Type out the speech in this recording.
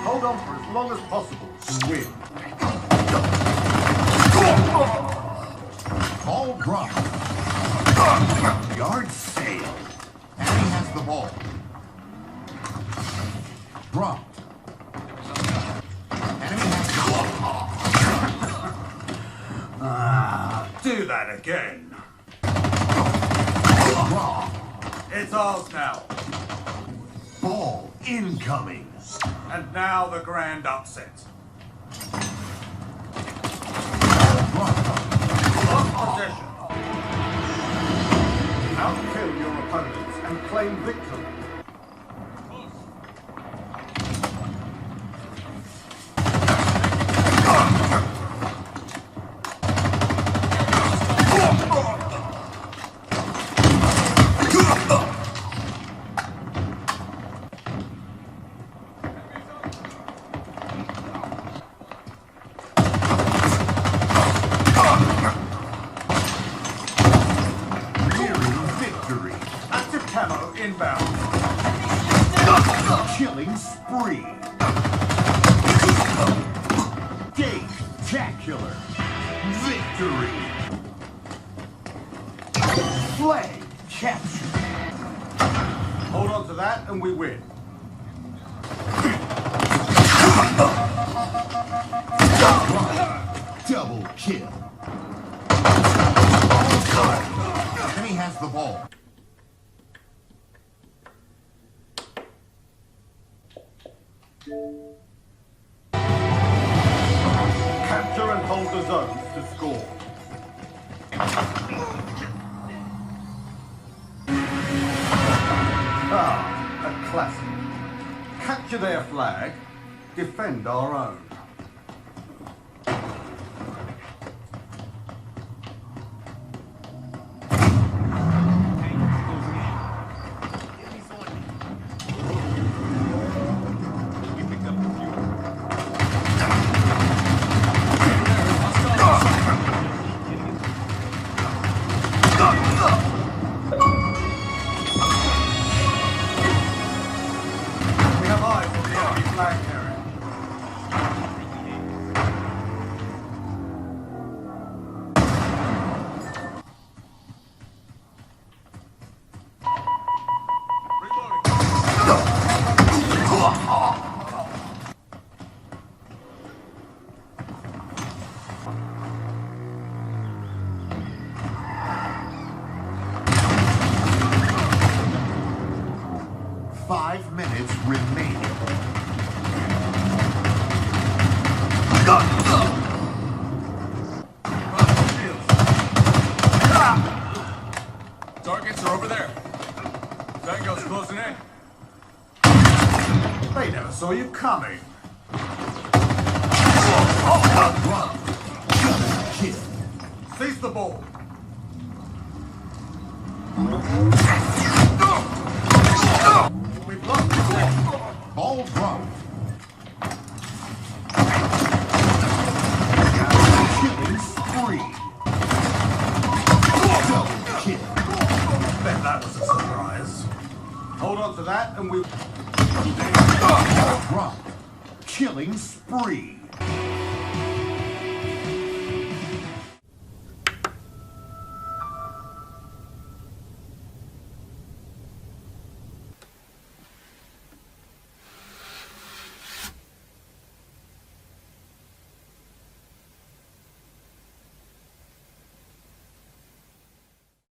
Hold on for as long as possible to win. Ball dropped. Yard sail. Enemy has the ball. Dropped. Enemy has the ball. Do that again. Dropped. It's ours now. Ball incoming. And now the grand upset. Lost possession. Outkill your opponents and claim victory. Camo inbound. Killing spree. Spectacular. Victory. Flag capture. Hold on to that and we win. Double kill. Enemy has the ball. Capture and hold the zones to score. A classic. Capture their flag, defend our own. We have eyes on the enemy flag carrier. Five minutes remaining. Targets are over there. Tango's closing in. They never saw you coming. Kill. Seize the ball. We've lost possession. Ball dropped. Killing spree. Double kill. Bet that was a surprise. Hold on to that and we... Ball dropped. Killing spree.